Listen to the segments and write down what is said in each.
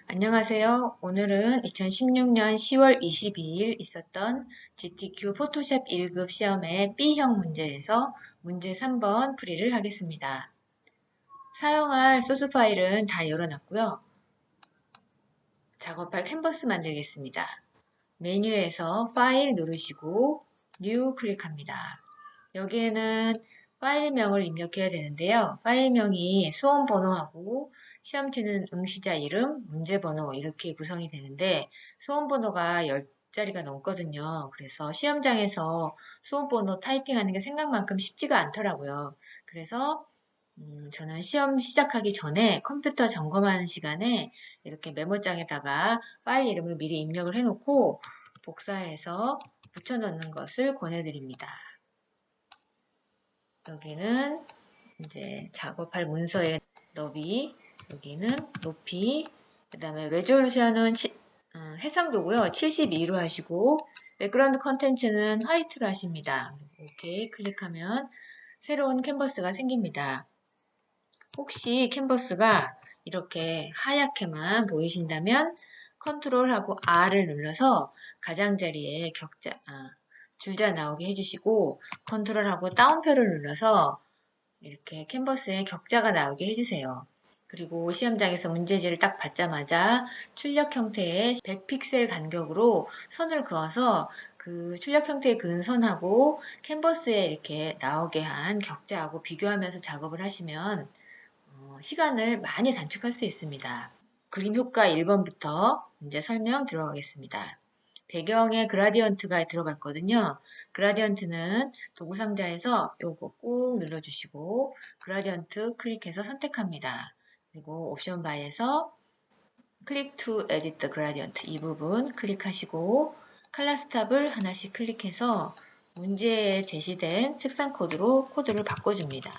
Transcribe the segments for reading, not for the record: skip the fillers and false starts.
안녕하세요. 오늘은 2016년 10월 22일 있었던 GTQ 포토샵 1급 시험의 B형 문제에서 문제 3번 풀이를 하겠습니다. 사용할 소스 파일은 다 열어놨고요. 작업할 캔버스 만들겠습니다. 메뉴에서 파일 누르시고 뉴 클릭합니다. 여기에는 파일명을 입력해야 되는데요. 파일명이 수험 번호하고 시험 치는 응시자 이름, 문제 번호 이렇게 구성이 되는데 수험 번호가 10자리가 넘거든요. 그래서 시험장에서 수험 번호 타이핑하는 게 생각만큼 쉽지가 않더라고요. 그래서 저는 시험 시작하기 전에 컴퓨터 점검하는 시간에 이렇게 메모장에다가 파일 이름을 미리 입력을 해놓고 복사해서 붙여넣는 것을 권해드립니다. 여기는 이제 작업할 문서의 너비, 여기는 높이, 그 다음에 레졸루션은 해상도고요. 72로 하시고 백그라운드 컨텐츠는 화이트로 하십니다. 오케이 클릭하면 새로운 캔버스가 생깁니다. 혹시 캔버스가 이렇게 하얗게만 보이신다면 컨트롤하고 R을 눌러서 가장자리에 줄자 나오게 해주시고 컨트롤하고 다운표를 눌러서 이렇게 캔버스에 격자가 나오게 해주세요. 그리고 시험장에서 문제지를 딱 받자마자 출력 형태의 100픽셀 간격으로 선을 그어서 그 출력 형태의 그은 선하고 캔버스에 이렇게 나오게 한 격자하고 비교하면서 작업을 하시면 시간을 많이 단축할 수 있습니다. 그림 효과 1번부터 이제 설명 들어가겠습니다. 배경에 그라디언트가 들어갔거든요. 그라디언트는 도구 상자에서 요거 꾹 눌러주시고 그라디언트 클릭해서 선택합니다. 그리고 옵션 바에서 클릭 to edit the gradient 이 부분 클릭하시고 컬러 스탑을 하나씩 클릭해서 문제에 제시된 색상 코드로 코드를 바꿔줍니다.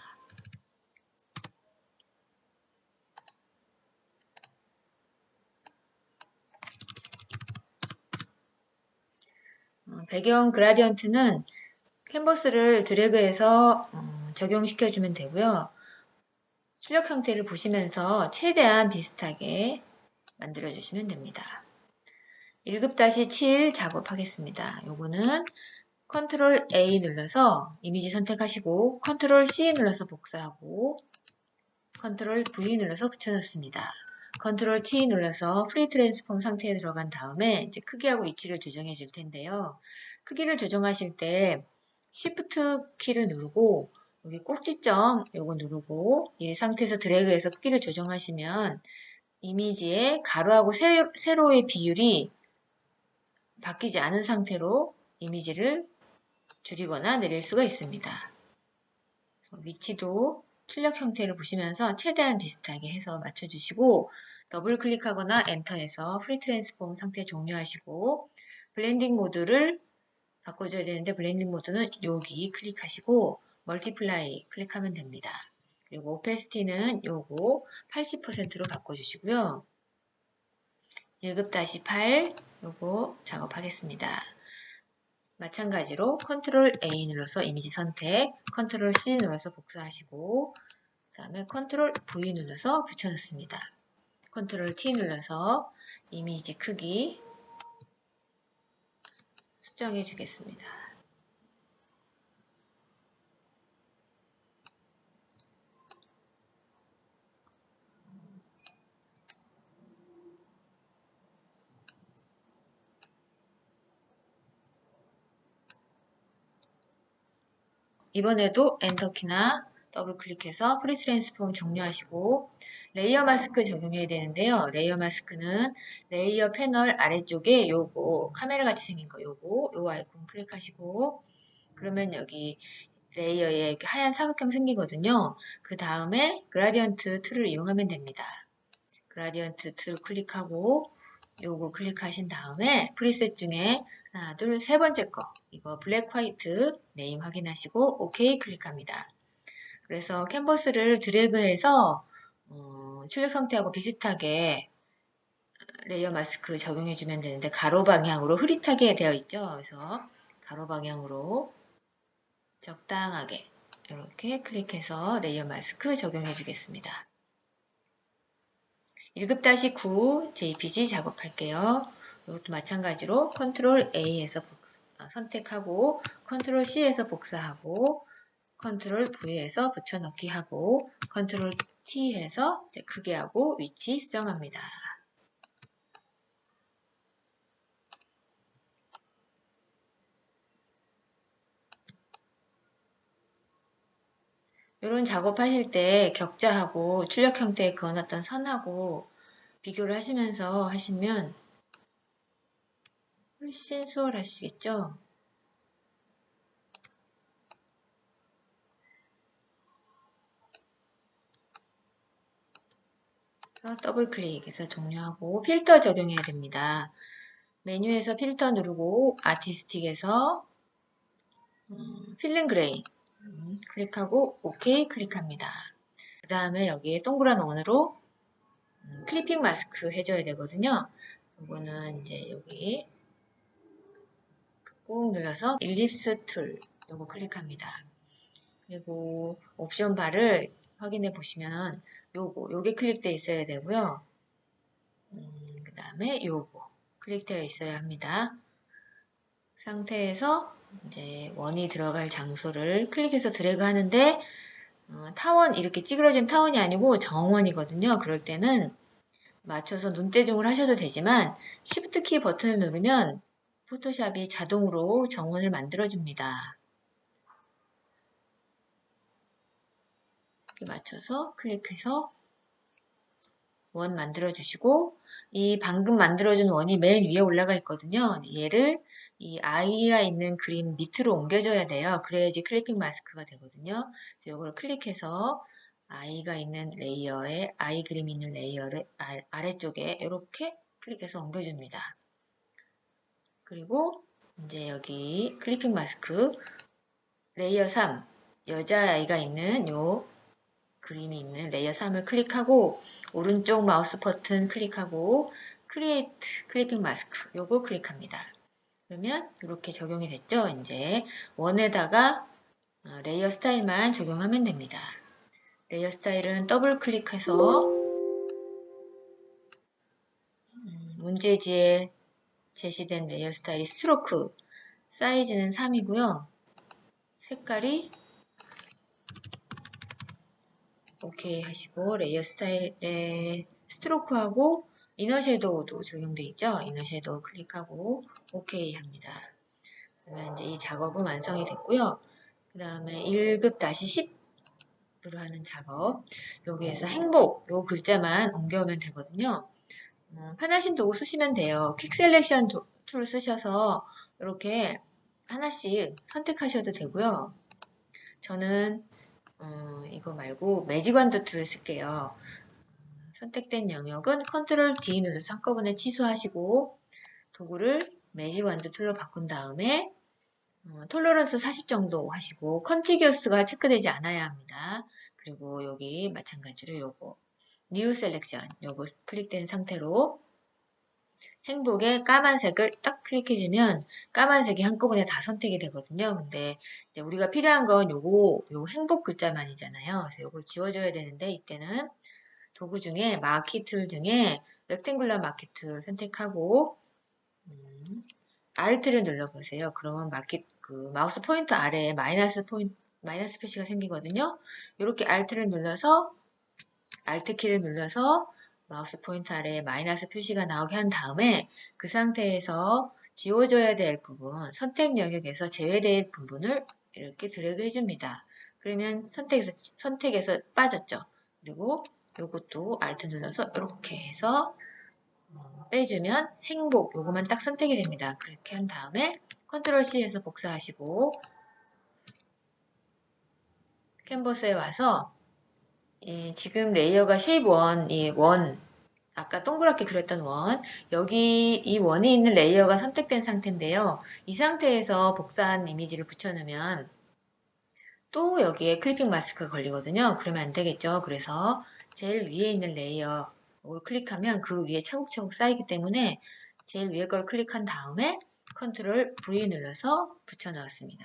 배경 그라디언트는 캔버스를 드래그해서 적용시켜주면 되고요. 출력 형태를 보시면서 최대한 비슷하게 만들어주시면 됩니다. 1급-7 작업하겠습니다. 요거는 컨트롤 A 눌러서 이미지 선택하시고 컨트롤 C 눌러서 복사하고 컨트롤 V 눌러서 붙여넣습니다. 컨트롤 T 눌러서 프리 트랜스폼 상태에 들어간 다음에 이제 크기하고 위치를 조정해 줄 텐데요. 크기를 조정하실 때 Shift 키를 누르고 여기 꼭지점 요거 누르고 이 상태에서 드래그해서 크기를 조정하시면 이미지의 가로하고 세로의 비율이 바뀌지 않은 상태로 이미지를 줄이거나 내릴 수가 있습니다. 위치도 출력 형태를 보시면서 최대한 비슷하게 해서 맞춰주시고 더블 클릭하거나 엔터해서 프리 트랜스폼 상태 종료하시고 블렌딩 모드를 바꿔줘야 되는데 블렌딩 모드는 여기 클릭하시고 멀티플라이 클릭하면 됩니다. 그리고 오페시티는 요거 80%로 바꿔주시고요. 1급-8 요거 작업하겠습니다. 마찬가지로 컨트롤 A 눌러서 이미지 선택, 컨트롤 C 눌러서 복사하시고 그 다음에 컨트롤 V 눌러서 붙여넣습니다. 컨트롤 T 눌러서 이미지 크기 수정해 주겠습니다. 이번에도 엔터키나 더블 클릭해서 프리 트랜스폼 종료하시고 레이어 마스크 적용해야 되는데요. 레이어 마스크는 레이어 패널 아래쪽에 요거 카메라 같이 생긴 거 요거 요 아이콘 클릭하시고 그러면 여기 레이어에 이렇게 하얀 사각형 생기거든요. 그 다음에 그라디언트 툴을 이용하면 됩니다. 그라디언트 툴 클릭하고 요거 클릭하신 다음에 프리셋 중에 하나, 둘, 세 번째 거 이거 블랙 화이트 네임 확인하시고 OK 클릭합니다. 그래서 캔버스를 드래그해서 출력 형태하고 비슷하게 레이어 마스크 적용해주면 되는데 가로 방향으로 흐릿하게 되어 있죠. 그래서 가로 방향으로 적당하게 이렇게 클릭해서 레이어 마스크 적용해 주겠습니다. 1급-9 JPG 작업할게요. 이것도 마찬가지로 컨트롤 A에서 선택하고 컨트롤 C에서 복사하고 컨트롤 V에서 붙여넣기 하고 컨트롤 T해서 크게 하고 위치 수정합니다. 이런 작업하실 때 격자하고 출력 형태에 그어놨던 선하고 비교를 하시면서 하시면 훨씬 수월하시겠죠? 더블 클릭해서 종료하고 필터 적용해야 됩니다. 메뉴에서 필터 누르고 아티스틱에서 필름 그레이 클릭하고 OK 클릭합니다. 그 다음에 여기에 동그란 원으로 클리핑 마스크 해줘야 되거든요. 이거는 이제 여기 꾹 눌러서 일립스 툴 요거 클릭합니다. 그리고 옵션 바를 확인해 보시면 요게 클릭되어 있어야 되고요. 그 다음에 요거 클릭되어 있어야 합니다. 상태에서 이제 원이 들어갈 장소를 클릭해서 드래그 하는데 타원 이렇게 찌그러진 타원이 아니고 정원이거든요. 그럴 때는 맞춰서 눈대중을 하셔도 되지만 Shift 키 버튼을 누르면 포토샵이 자동으로 정원을 만들어줍니다. 이렇게 맞춰서 클릭해서 원 만들어주시고 이 방금 만들어준 원이 맨 위에 올라가 있거든요. 얘를 이 아이가 있는 그림 밑으로 옮겨줘야 돼요. 그래야지 클리핑 마스크가 되거든요. 그래서 이걸 클릭해서 아이가 있는 레이어에 아이 그림이 있는 레이어를 아래쪽에 이렇게 클릭해서 옮겨줍니다. 그리고 이제 여기 클리핑 마스크 레이어 3 여자아이가 있는 요 그림이 있는 레이어 3을 클릭하고 오른쪽 마우스 버튼 클릭하고 크리에이트 클리핑 마스크 요거 클릭합니다. 그러면 이렇게 적용이 됐죠. 이제 원에다가 레이어 스타일만 적용하면 됩니다. 레이어 스타일은 더블 클릭해서 문제지에 제시된 레이어 스타일이 스트로크 사이즈는 3이고요. 색깔이 오케이 하시고 레이어 스타일에 스트로크하고 이너 섀도우도 적용되어 있죠. 이너 섀도우 클릭하고 오케이 합니다. 그러면 이제 이 작업은 완성이 됐고요. 그 다음에 1급-10으로 하는 작업 여기에서 행복 요 글자만 옮겨오면 되거든요. 편하신 도구 쓰시면 돼요. 퀵 셀렉션 툴 쓰셔서 이렇게 하나씩 선택하셔도 되고요. 저는 이거 말고 매직완드 툴을 쓸게요. 선택된 영역은 컨트롤 D 눌러서 한꺼번에 취소하시고 도구를 매직완드 툴로 바꾼 다음에 톨러런스 40 정도 하시고 컨티기어스가 체크되지 않아야 합니다. 그리고 여기 마찬가지로 요거 뉴 셀렉션 요거 클릭된 상태로 행복의 까만색을 딱 클릭해주면 까만색이 한꺼번에 다 선택이 되거든요. 근데 이제 우리가 필요한 건 요 행복 글자만이잖아요. 그래서 요걸 지워줘야 되는데 이때는 도구 중에 마키 툴 중에 렉탱글러 마키 툴 선택하고 Alt를 눌러보세요. 그러면 마우스 포인터 아래에 마이너스 표시가 생기거든요. 이렇게 Alt를 눌러서 Alt 키를 눌러서 마우스 포인터 아래에 마이너스 표시가 나오게 한 다음에 그 상태에서 지워줘야 될 부분, 선택 영역에서 제외될 부분을 이렇게 드래그 해줍니다. 그러면 선택에서 빠졌죠. 그리고 이것도 Alt 눌러서 이렇게 해서 빼주면 행복 요거만 딱 선택이 됩니다. 그렇게 한 다음에 컨트롤 C에서 복사하시고 캔버스에 와서 지금 레이어가 쉐입 1, 이 원, 아까 동그랗게 그렸던 원, 여기 이 원에 있는 레이어가 선택된 상태인데요. 이 상태에서 복사한 이미지를 붙여놓으면 또 여기에 클리핑 마스크가 걸리거든요. 그러면 안 되겠죠. 그래서 제일 위에 있는 레이어 이걸 클릭하면 그 위에 차곡차곡 쌓이기 때문에 제일 위에 걸 클릭한 다음에 컨트롤 V 눌러서 붙여 넣었습니다.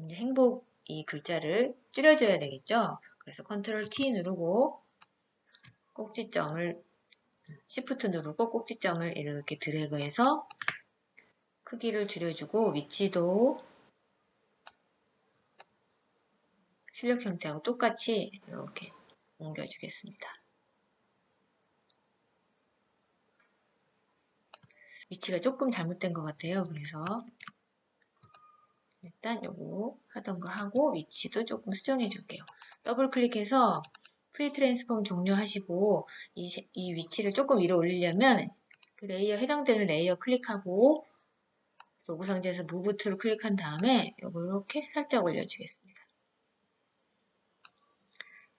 이제 행복 이 글자를 줄여줘야 되겠죠. 그래서 컨트롤 T 누르고 꼭지점을 Shift 누르고 꼭지점을 이렇게 드래그해서 크기를 줄여주고 위치도 출력 형태하고 똑같이 이렇게 옮겨주겠습니다. 위치가 조금 잘못된 것 같아요. 그래서 일단 요거 하던 거 하고 위치도 조금 수정해 줄게요. 더블 클릭해서 프리 트랜스폼 종료하시고 이 위치를 조금 위로 올리려면 그 레이어 해당되는 레이어 클릭하고 도구 상자에서 무브 툴을 클릭한 다음에 요거 이렇게 살짝 올려주겠습니다.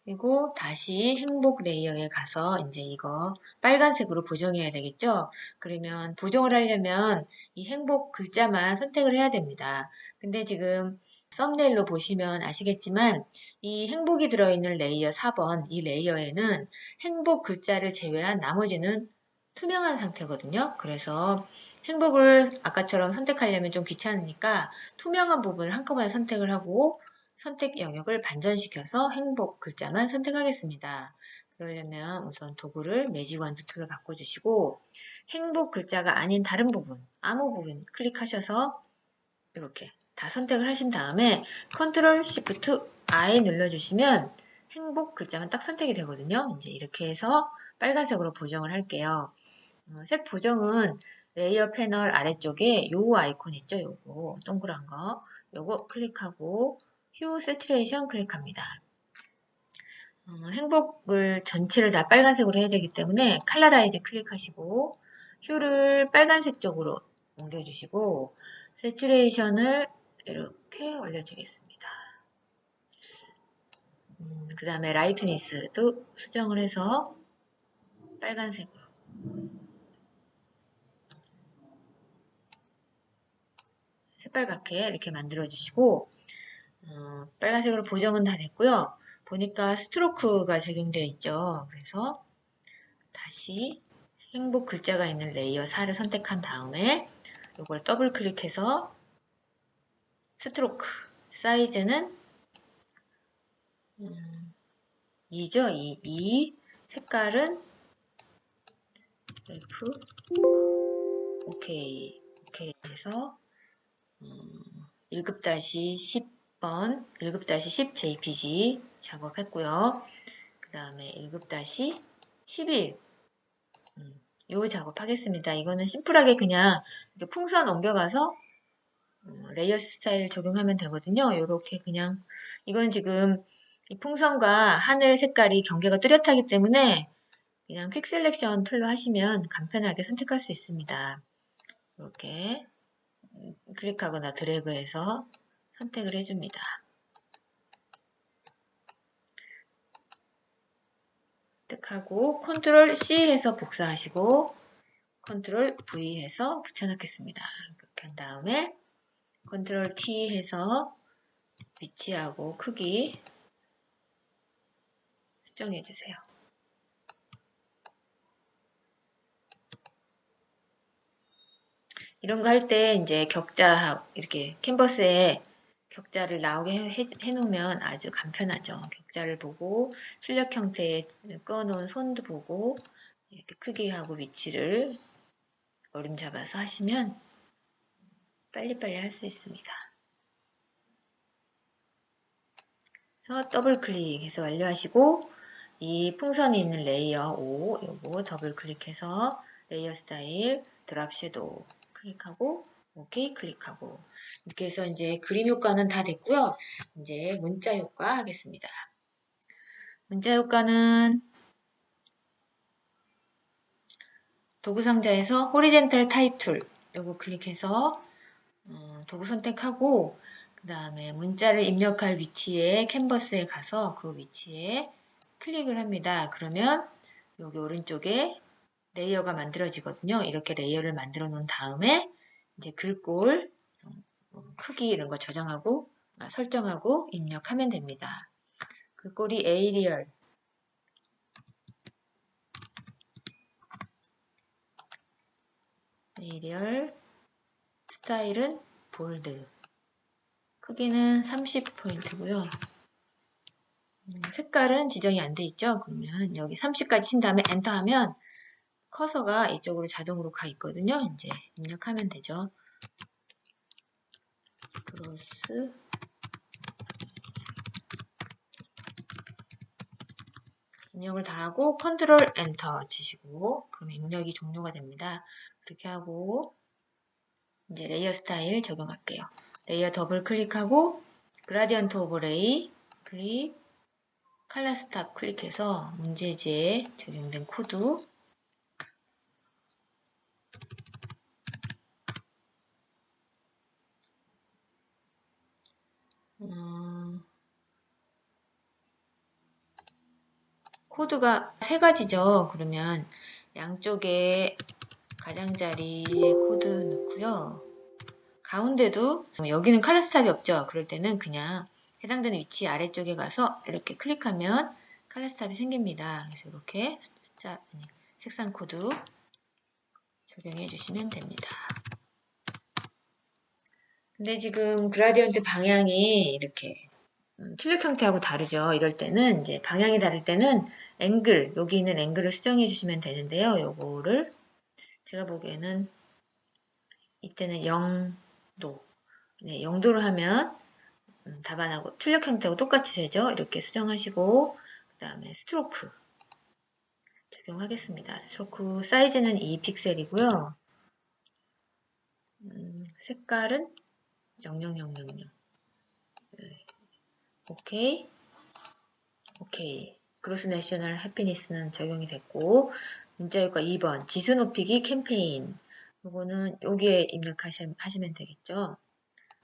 그리고 다시 행복 레이어에 가서 이제 이거 빨간색으로 보정해야 되겠죠? 그러면 보정을 하려면 이 행복 글자만 선택을 해야 됩니다. 근데 지금 썸네일로 보시면 아시겠지만 이 행복이 들어있는 레이어 4번 이 레이어에는 행복 글자를 제외한 나머지는 투명한 상태거든요. 그래서 행복을 아까처럼 선택하려면 좀 귀찮으니까 투명한 부분을 한꺼번에 선택을 하고 선택 영역을 반전시켜서 행복 글자만 선택하겠습니다. 그러려면 우선 도구를 매직 완두 툴로 바꿔주시고 행복 글자가 아닌 다른 부분, 아무 부분 클릭하셔서 이렇게 다 선택을 하신 다음에 컨트롤 Shift I 눌러주시면 행복 글자만 딱 선택이 되거든요. 이제 이렇게 해서 빨간색으로 보정을 할게요. 색 보정은 레이어 패널 아래쪽에 요 아이콘 있죠? 요거 동그란 거 요거 클릭하고 휴 세츄레이션 클릭합니다. 행복을 전체를 다 빨간색으로 해야 되기 때문에 칼라라이즈 클릭하시고 휴를 빨간색 쪽으로 옮겨주시고 세츄레이션을 이렇게 올려주겠습니다. 그 다음에 라이트니스도 수정을 해서 빨간색으로 새빨갛게 이렇게 만들어 주시고 빨간색으로 보정은 다 됐고요. 보니까 스트로크가 적용되어 있죠. 그래서 다시 행복 글자가 있는 레이어 4를 선택한 다음에 이걸 더블 클릭해서 스트로크 사이즈는 2죠. 2 색깔은 F 오케이 해서 1급-10번 1급-10 JPG 작업했고요. 그 다음에 1급-11 요 작업하겠습니다. 이거는 심플하게 그냥 이렇게 풍선 옮겨가서 레이어 스타일 적용하면 되거든요. 요렇게 그냥 이건 지금 이 풍선과 하늘 색깔이 경계가 뚜렷하기 때문에 그냥 퀵 셀렉션 툴로 하시면 간편하게 선택할 수 있습니다. 이렇게 클릭하거나 드래그해서 선택을 해줍니다. 획득하고 컨트롤 C 해서 복사하시고 컨트롤 V 해서 붙여넣겠습니다. 이렇게 한 다음에 컨트롤 T 해서 위치하고 크기 수정해 주세요. 이런 거 할 때 이제 격자 이렇게 캔버스에 격자를 나오게 해놓으면 아주 간편하죠. 격자를 보고 출력 형태에 꺼놓은 손도 보고 이렇게 크기하고 위치를 어림잡아서 하시면 빨리빨리 할 수 있습니다. 그래서 더블 클릭해서 완료하시고 이 풍선이 있는 레이어 5 요거 더블 클릭해서 레이어 스타일 드랍 섀도우 클릭하고 오케이 클릭하고 이렇게 해서 이제 그림 효과는 다 됐고요. 이제 문자 효과 하겠습니다. 문자 효과는 도구 상자에서 호리젠탈 타입 툴 요거 클릭해서 도구 선택하고 그 다음에 문자를 입력할 위치에 캔버스에 가서 그 위치에 클릭을 합니다. 그러면 여기 오른쪽에 레이어가 만들어지거든요. 이렇게 레이어를 만들어 놓은 다음에 이제 글꼴 크기 이런 거 조정하고 설정하고 입력하면 됩니다. 글꼴이 에이리얼 스타일은 볼드 크기는 30포인트고요. 색깔은 지정이 안 돼 있죠. 그러면 여기 30까지 친 다음에 엔터 하면 커서가 이쪽으로 자동으로 가 있거든요. 이제 입력하면 되죠. 크로스 입력을 다 하고 컨트롤 엔터 치시고 그러면 입력이 종료가 됩니다. 그렇게 하고 이제 레이어 스타일 적용할게요. 레이어 더블 클릭하고 그라디언트 오버레이 클릭 칼라 스탑 클릭해서 문제지에 적용된 코드 코드가 세 가지죠. 그러면 양쪽에 가장자리에 코드 넣고요. 가운데도 여기는 칼라 스탑이 없죠. 그럴 때는 그냥 해당되는 위치 아래쪽에 가서 이렇게 클릭하면 칼라 스탑이 생깁니다. 그래서 이렇게 색상 코드 적용해 주시면 됩니다. 근데 지금 그라디언트 방향이 이렇게 출력 형태하고 다르죠. 이럴 때는 이제 방향이 다를 때는 앵글, 여기 있는 앵글을 수정해 주시면 되는데요. 요거를 제가 보기에는 이때는 0도. 네, 0도를 하면 답안하고 출력 형태하고 똑같이 되죠. 이렇게 수정하시고 그 다음에 스트로크 적용하겠습니다. 스트로크 사이즈는 2픽셀이고요. 색깔은 00000. 네. 오케이. 오케이. 그로스 내셔널 해피니스는 적용이 됐고 문자효과 2번 지수 높이기 캠페인 요거는 여기에 입력하시면 되겠죠.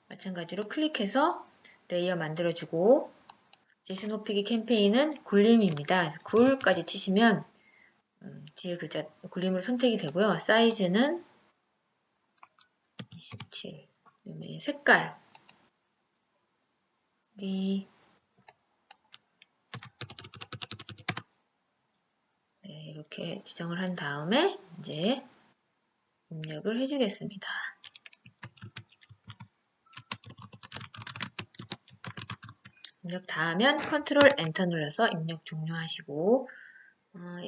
마찬가지로 클릭해서 레이어 만들어주고 지수 높이기 캠페인은 굴림입니다. 그래서 굴까지 치시면 뒤에 글자 굴림으로 선택이 되고요. 사이즈는 27. 그다음에 색깔이 네, 이렇게 지정을 한 다음에 이제 입력을 해주겠습니다. 입력 다 하면 컨트롤 엔터 눌러서 입력 종료하시고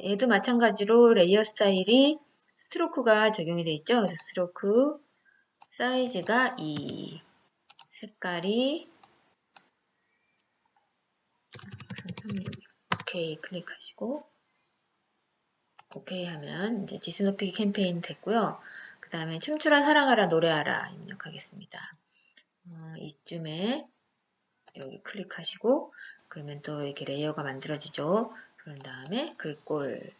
얘도 마찬가지로 레이어 스타일이 스트로크가 적용이 되어 있죠. 그래서 스트로크 사이즈가 2 색깔이 336 오케이 클릭하시고 오케이 하면 이제 지수 높이기 캠페인 됐고요. 그 다음에 춤추라 사랑하라 노래하라 입력하겠습니다. 이쯤에 여기 클릭하시고 그러면 또 이렇게 레이어가 만들어지죠. 그런 다음에 글꼴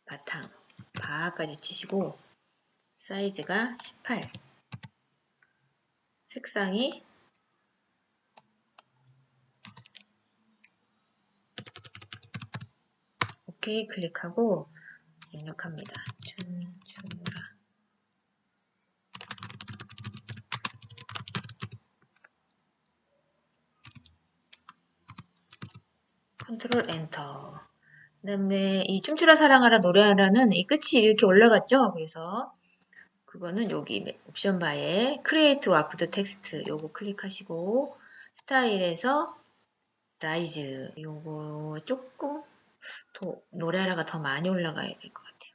바탕 바까지 치시고 사이즈가 18 색상이 오케이 클릭하고 입력합니다. 춤추라 컨트롤 엔터 그 다음에 이 춤추라 사랑하라 노래하라는 이 끝이 이렇게 올라갔죠. 그래서 그거는 여기 옵션 바에 크리에이트 와프드 텍스트 요거 클릭하시고 스타일에서 라이즈 요거 조금 더 노래하라가 더 많이 올라가야 될 것 같아요.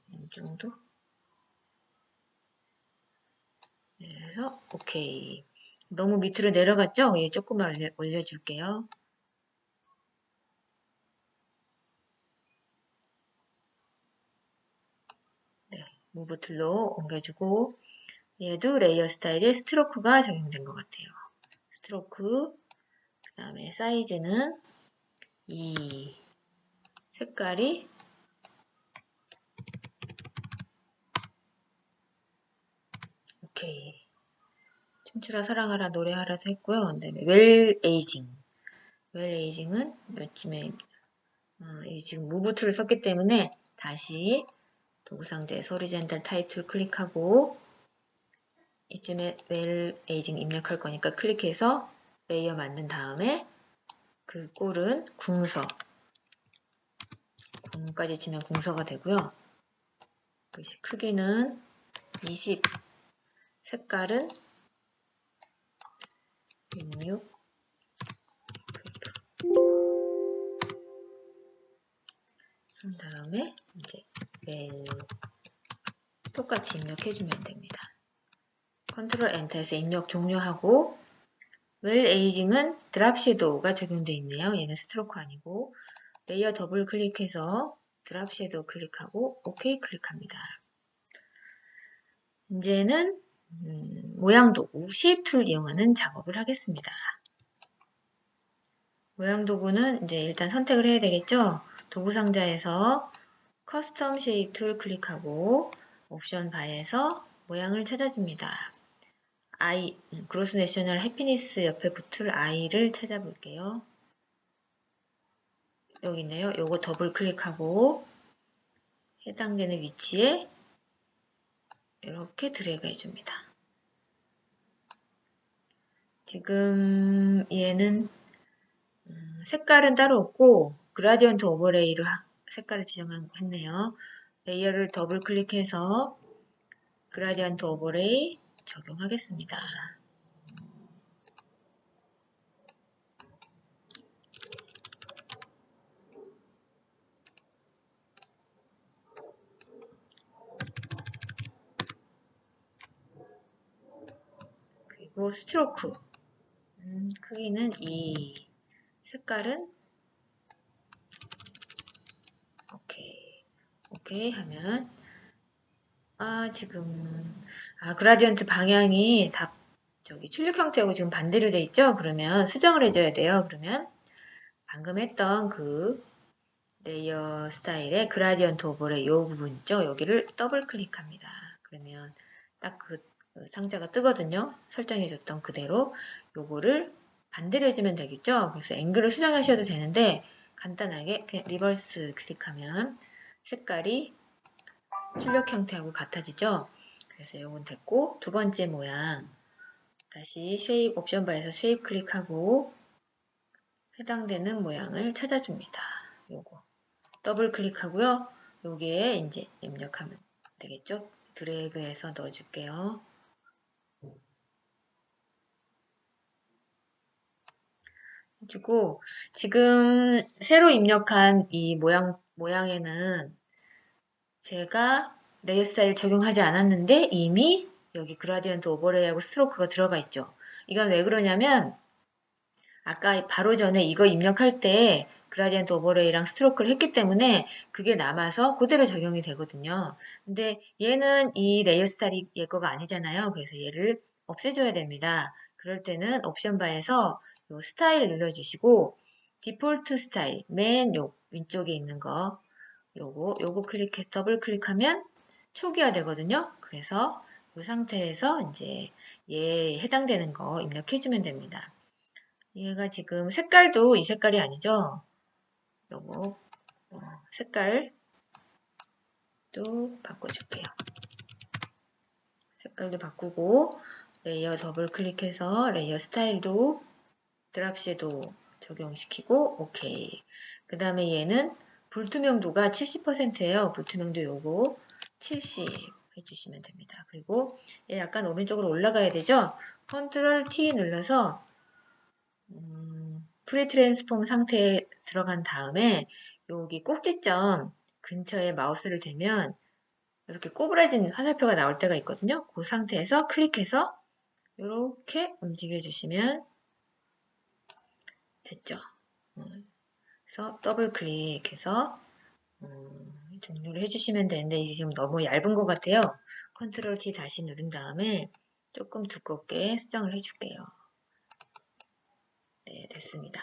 이 정도? 네, 그래서 오케이. 너무 밑으로 내려갔죠? 예, 조금만 올려줄게요. 네, 무브 툴로 옮겨주고 얘도 레이어 스타일에 스트로크가 적용된 것 같아요. 스트로크 그 다음에 사이즈는 이 색깔이 오케이. 춤추라 사랑하라 노래하라도 했고요. 그 다음에 웰 에이징 웰 에이징은 요즘에 지금 무브 툴을 썼기 때문에 다시 도구상자에 호리젠탈 타입 툴 클릭하고 이쯤에 웰 에이징 입력할 거니까 클릭해서 레이어 만든 다음에 그 꼴은 궁서 궁까지 치면 궁서가 되고요. 크기는 20 색깔은 66 한 다음에 이제 웰 똑같이 입력해주면 됩니다. 컨트롤 엔터에서 입력 종료하고 웰 에이징은 드랍 섀도우가 적용되어 있네요. 얘는 스트로크 아니고 레이어 더블 클릭해서 드랍 섀도우 클릭하고 OK 클릭합니다. 이제는 모양 도구 쉐입 툴 이용하는 작업을 하겠습니다. 모양 도구는 이제 일단 선택을 해야 되겠죠. 도구 상자에서 커스텀 쉐입 툴 클릭하고 옵션 바에서 모양을 찾아줍니다. 그로스 내셔널 해피니스 옆에 붙을 I를 찾아볼게요. 여기 있네요. 요거 더블 클릭하고 해당되는 위치에 이렇게 드래그 해줍니다. 지금 얘는 색깔은 따로 없고 그라디언트 오버레이로 색깔을 지정했네요. 레이어를 더블 클릭해서 그라디언트 오버레이 적용하겠습니다. 그리고 스트로크 크기는 2, 색깔은 오케이 하면 지금 그라디언트 방향이 다 저기 출력 형태하고 지금 반대로 돼 있죠? 그러면 수정을 해줘야 돼요. 그러면 방금 했던 그 레이어 스타일의 그라디언트 오버레이 요 부분 있죠? 여기를 더블 클릭합니다. 그러면 딱 그 상자가 뜨거든요. 설정해줬던 그대로 요거를 반대로 해주면 되겠죠? 그래서 앵글을 수정하셔도 되는데 간단하게 그냥 리버스 클릭하면 색깔이 출력 형태하고 같아지죠? 그래서 요건 됐고 두 번째 모양 다시 쉐입 옵션 바에서 쉐입 클릭하고 해당되는 모양을 찾아줍니다. 요거 더블 클릭하고요. 여기에 이제 입력하면 되겠죠? 드래그해서 넣어줄게요. 해주고 지금 새로 입력한 이 모양에는 제가 레이어 스타일 적용하지 않았는데 이미 여기 그라디언트 오버레이하고 스트로크가 들어가 있죠. 이건 왜 그러냐면 아까 바로 전에 이거 입력할 때 그라디언트 오버레이랑 스트로크를 했기 때문에 그게 남아서 그대로 적용이 되거든요. 근데 얘는 이 레이어 스타일이 얘 거가 아니잖아요. 그래서 얘를 없애줘야 됩니다. 그럴 때는 옵션 바에서 요 스타일 눌러주시고 디폴트 스타일 맨 왼쪽에 있는 거 요거 더블 클릭하면 초기화 되거든요. 그래서 이 상태에서 이제 얘 해당되는 거 입력해주면 됩니다. 얘가 지금 색깔도 이 색깔이 아니죠? 요거 색깔 또 바꿔줄게요. 색깔도 바꾸고 레이어 더블 클릭해서 레이어 스타일도 드랍 섀도우 적용시키고 오케이. 그 다음에 얘는 불투명도가 70%예요. 불투명도 요거 70 해주시면 됩니다. 그리고 얘 약간 오른쪽으로 올라가야 되죠? 컨트롤 T 눌러서 프리 트랜스폼 상태에 들어간 다음에 여기 꼭지점 근처에 마우스를 대면 이렇게 꼬부라진 화살표가 나올 때가 있거든요. 그 상태에서 클릭해서 이렇게 움직여 주시면 됐죠. 그래서 더블 클릭해서 종료를 해주시면 되는데 이게 지금 너무 얇은 것 같아요. 컨트롤 T 다시 누른 다음에 조금 두껍게 수정을 해줄게요. 네, 됐습니다.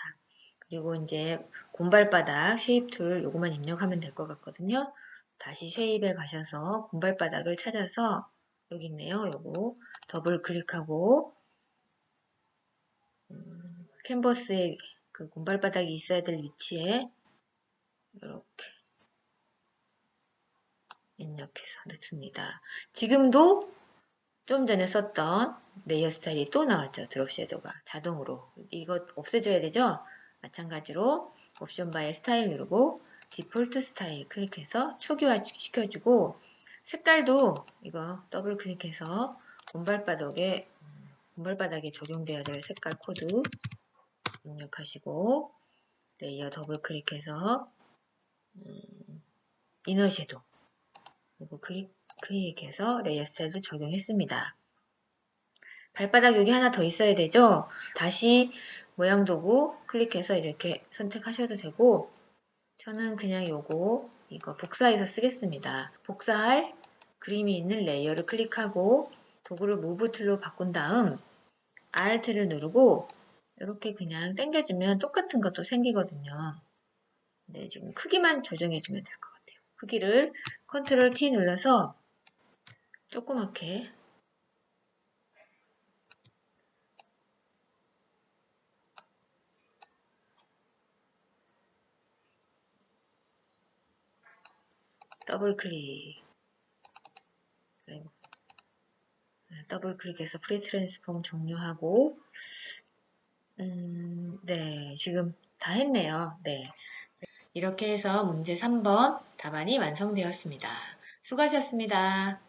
그리고 이제 곰발바닥 쉐입 툴 요거만 입력하면 될 것 같거든요. 다시 쉐입에 가셔서 곰발바닥을 찾아서 여기 있네요. 요거 더블 클릭하고 캔버스에 그 곰발바닥이 있어야 될 위치에 이렇게 입력해서 넣습니다. 지금도 좀 전에 썼던 레이어 스타일이 또 나왔죠. 드롭 섀도우가 자동으로. 이거 없애줘야 되죠. 마찬가지로 옵션 바에 스타일 누르고 디폴트 스타일 클릭해서 초기화 시켜주고 색깔도 이거 더블 클릭해서 곰발바닥에 적용되어야 될 색깔 코드 입력하시고 레이어 더블 클릭해서 이너 섀도우. 요거 클릭해서 레이어 스타일도 적용했습니다. 발바닥 여기 하나 더 있어야 되죠? 다시 모양 도구 클릭해서 이렇게 선택하셔도 되고, 저는 그냥 이거 복사해서 쓰겠습니다. 복사할 그림이 있는 레이어를 클릭하고 도구를 무브 툴로 바꾼 다음 Alt를 누르고 이렇게 그냥 당겨주면 똑같은 것도 생기거든요. 네, 지금 크기만 조정해주면 될 것 같아요. 크기를 Ctrl T 눌러서 조그맣게 더블 클릭, 더블 클릭해서 프리 트랜스폼 종료하고, 네, 지금 다 했네요. 네. 이렇게 해서 문제 3번 답안이 완성되었습니다. 수고하셨습니다.